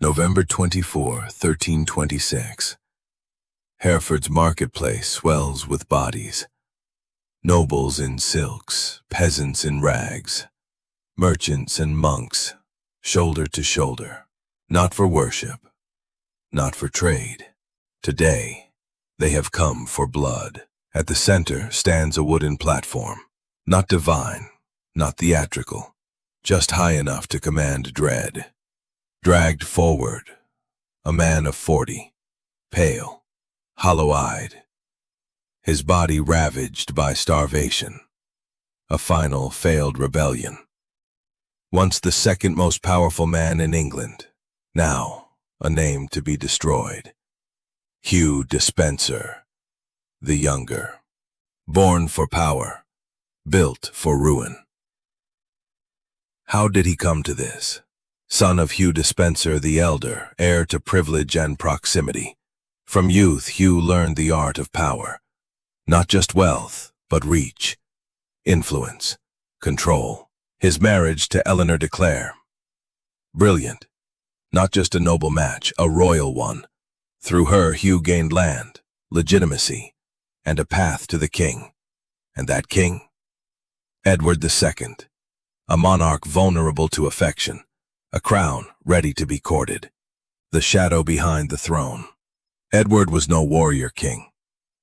November 24, 1326. Hereford's marketplace swells with bodies. Nobles in silks, peasants in rags, merchants and monks, shoulder to shoulder. Not for worship, not for trade. Today, they have come for blood. At the center stands a wooden platform. Not divine, not theatrical, just high enough to command dread. Dragged forward, a man of 40, pale, hollow-eyed, his body ravaged by starvation, a final failed rebellion. Once the second most powerful man in England, now a name to be destroyed. Hugh Despenser, the younger, born for power, built for ruin. How did he come to this? Son of Hugh Despenser the elder, heir to privilege and proximity. From youth, Hugh learned the art of power. Not just wealth, but reach, influence, control. His marriage to Eleanor de Clare. Brilliant. Not just a noble match, a royal one. Through her, Hugh gained land, legitimacy, and a path to the king. And that king? Edward II, a monarch vulnerable to affection, a crown ready to be courted, the shadow behind the throne. Edward was no warrior king.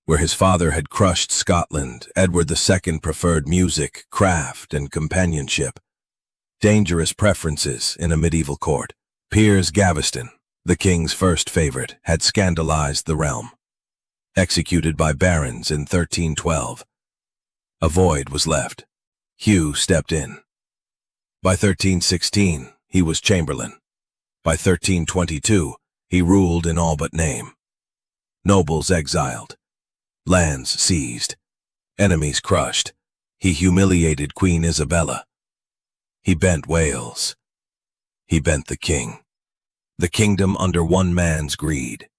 Where his father had crushed Scotland, Edward II preferred music, craft, and companionship. Dangerous preferences in a medieval court. Piers Gaveston, the king's first favorite, had scandalized the realm. Executed by barons in 1312. A void was left. Hugh stepped in. By 1316, he was chamberlain. By 1322, he ruled in all but name. Nobles exiled. Lands seized. Enemies crushed. He humiliated Queen Isabella. He bent Wales. He bent the king. The kingdom under one man's greed.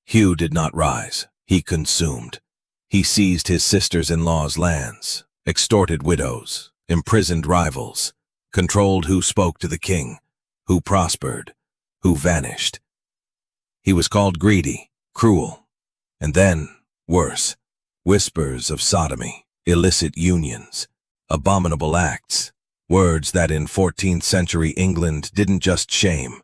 Hugh did not rise. He consumed. He seized his sisters-in-law's lands, extorted widows, imprisoned rivals, controlled who spoke to the king, who prospered, who vanished. He was called greedy, cruel, and then, worse, whispers of sodomy, illicit unions, abominable acts, words that in 14th century England didn't just shame,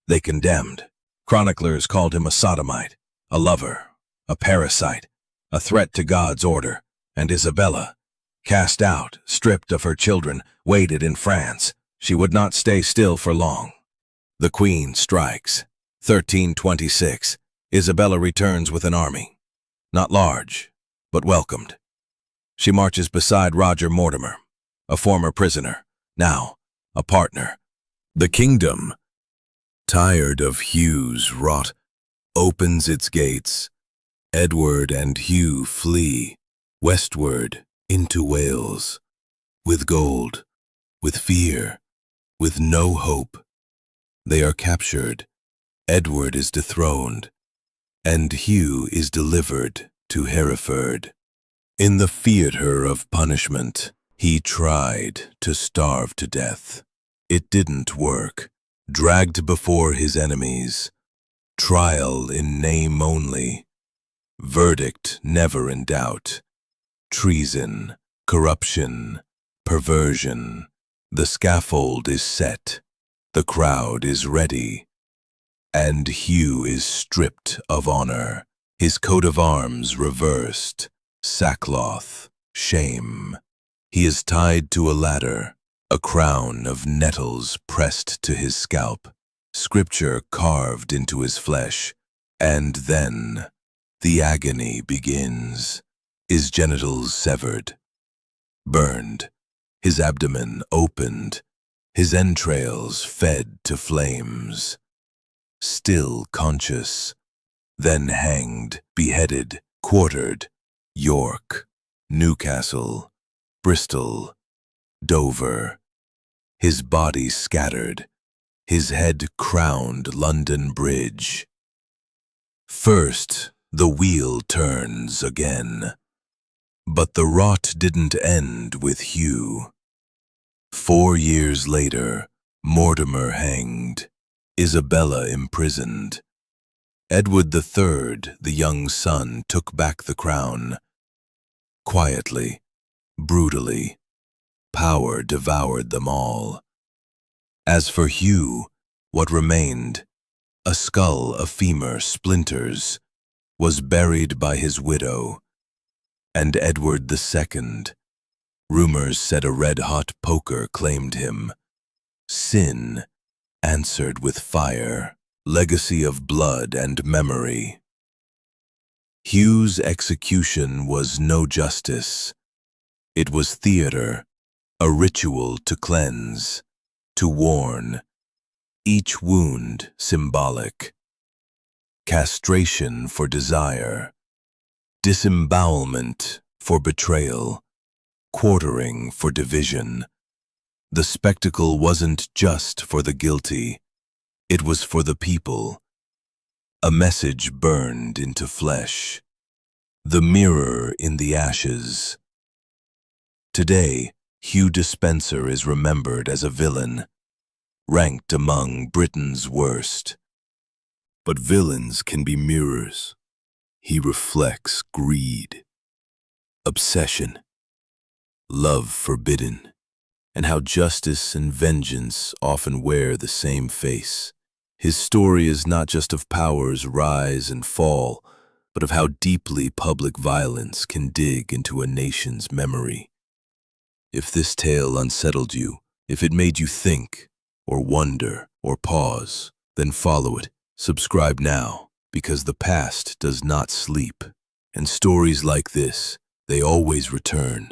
they condemned. Chroniclers called him a sodomite, a lover, a parasite, a threat to God's order, and Isabella, cast out, stripped of her children, waited in France. She would not stay still for long. The Queen strikes. 1326. Isabella returns with an army. Not large, but welcomed. She marches beside Roger Mortimer, a former prisoner, now a partner. The kingdom, tired of Hugh's rot, opens its gates. Edward and Hugh flee westward into Wales, with gold, with fear, with no hope. They are captured. Edward is dethroned, and Hugh is delivered to Hereford. In the theater of punishment, he tried to starve to death. It didn't work. Dragged before his enemies, trial in name only, verdict never in doubt. Treason, corruption, perversion. The scaffold is set, the crowd is ready, and Hugh is stripped of honor, his coat of arms reversed, sackcloth, shame. He is tied to a ladder, a crown of nettles pressed to his scalp, scripture carved into his flesh, and then the agony begins. His genitals severed, burned, his abdomen opened, his entrails fed to flames. Still conscious, then hanged, beheaded, quartered, York, Newcastle, Bristol, Dover. His body scattered, his head crowned London Bridge. First, the wheel turns again. But the rot didn't end with Hugh. 4 years later, Mortimer hanged. Isabella imprisoned. Edward III, the young son, took back the crown. Quietly, brutally, power devoured them all. As for Hugh, what remained, a skull, a femur, splinters, was buried by his widow. And Edward II, rumors said a red-hot poker claimed him. Sin answered with fire, legacy of blood and memory. Hugh's execution was no justice. It was theater, a ritual to cleanse, to warn, each wound symbolic. Castration for desire, disembowelment for betrayal, quartering for division. The spectacle wasn't just for the guilty, it was for the people. A message burned into flesh. The mirror in the ashes. Today, Hugh Despenser is remembered as a villain, ranked among Britain's worst. But villains can be mirrors. He reflects greed, obsession, love forbidden, and how justice and vengeance often wear the same face. His story is not just of power's rise and fall, but of how deeply public violence can dig into a nation's memory. If this tale unsettled you, if it made you think, or wonder, or pause, then follow it. Subscribe now, because the past does not sleep, and stories like this, they always return.